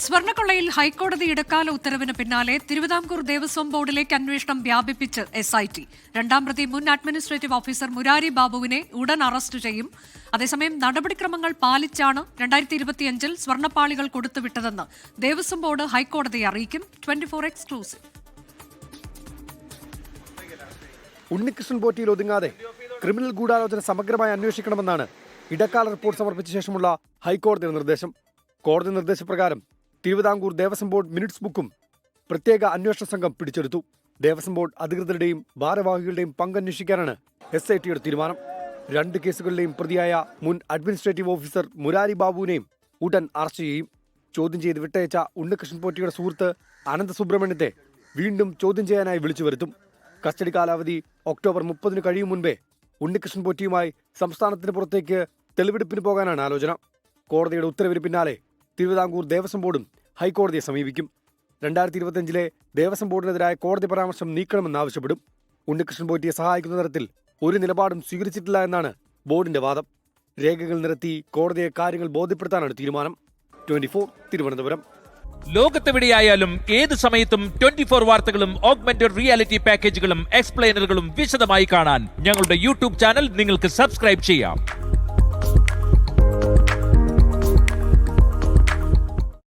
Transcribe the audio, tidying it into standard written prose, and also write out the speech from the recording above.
സ്വർണ്ണക്കൊള്ളയിൽ ഹൈക്കോടതി ഇടക്കാല ഉത്തരവിന് പിന്നാലെ തിരുവിതാംകൂർ ദേവസ്വം ബോർഡിലേക്ക് അന്വേഷണം വ്യാപിപ്പിച്ച് SIT. രണ്ടാം പ്രതി മുൻ അഡ്മിനിസ്ട്രേറ്റീവ് ഓഫീസർ മുരാരി ബാബുവിനെ ഉടൻ അറസ്റ്റ് ചെയ്യും. അതേസമയം നടപടിക്രമങ്ങൾ പാലിച്ചാണ് 2025 സ്വർണ്ണപ്പാളികൾ കൊടുത്തുവിട്ടതെന്ന് ദേവസ്വം ബോർഡ് ഹൈക്കോടതിയെ അറിയിക്കും. 24 എക്സ്ക്ലൂസീവ്. ഉണ്ണികൃഷ്ണൻ പോറ്റിയിൽ ഒതുങ്ങാതെ ക്രിമിനൽ ഗൂഢാലോചന സമഗ്രമായി അന്വേഷിക്കണമെന്നാണ് ഇടക്കാല റിപ്പോർട്ട് സമർപ്പിച്ച ശേഷമുള്ള ഹൈക്കോടതിയുടെ നിർദ്ദേശം. കോടതി നിർദ്ദേശപ്രകാരം തിരുവിതാംകൂർ ദേവസ്വം ബോർഡ് മിനിറ്റ്സ് ബുക്കും പ്രത്യേക അന്വേഷണ സംഘം പിടിച്ചെടുത്തു. ദേവസ്വം ബോർഡ് അധികൃതരുടെയും ഭാരവാഹികളുടെയും പങ്കന്വേഷിക്കാനാണ് SITയുടെ തീരുമാനം. 2 കേസുകളിലെയും പ്രതിയായ മുൻ അഡ്മിനിസ്ട്രേറ്റീവ് ഓഫീസർ മുരാരി ബാബുവിനെയും ഉടൻ അറസ്റ്റ് ചെയ്യും. ചോദ്യം ചെയ്ത് വിട്ടയച്ച ഉണ്ണികൃഷ്ണൻ പോറ്റിയുടെ സുഹൃത്ത് അനന്ത സുബ്രഹ്മണ്യത്തെ വീണ്ടും ചോദ്യം ചെയ്യാനായി വിളിച്ചു വരുത്തും. കസ്റ്റഡി കാലാവധി ഒക്ടോബർ 30 കഴിയും മുൻപേ ഉണ്ണികൃഷ്ണൻ പോറ്റിയുമായി സംസ്ഥാനത്തിന് പുറത്തേക്ക് തെളിവെടുപ്പിന് പോകാനാണ് ആലോചന. കോടതിയുടെ ഉത്തരവിന് പിന്നാലെ തിരുവിതാംകൂർ ദേവസ്വം ബോർഡും ഹൈക്കോടതിയെ സമീപിക്കും. 2025 ദേവസ്വം ബോർഡിനെതിരായ കോടതി പരാമർശം നീക്കണമെന്നാവശ്യപ്പെടും. ഉണ്ണികൃഷ്ണൻ പോറ്റിയെ സഹായിക്കുന്ന തരത്തിൽ ഒരു നിലപാടും സ്വീകരിച്ചിട്ടില്ല എന്നാണ് ബോർഡിന്റെ വാദം. രേഖകൾ നിരത്തി കോടതിയെ കാര്യങ്ങൾ ബോധ്യപ്പെടുത്താനാണ് തീരുമാനം. 24 തിരുവനന്തപുരം. ലോകത്തെവിടെയായാലും ഏത് സമയത്തും 24 വാർത്തകളും ഓഗ്മെന്റഡ് റിയാലിറ്റി പാക്കേജുകളും എക്സ്പ്ലെയിനറുകളും വിശദമായി കാണാൻ ഞങ്ങളുടെ YouTube ചാനൽ നിങ്ങൾക്ക് സബ്സ്ക്രൈബ് ചെയ്യാം.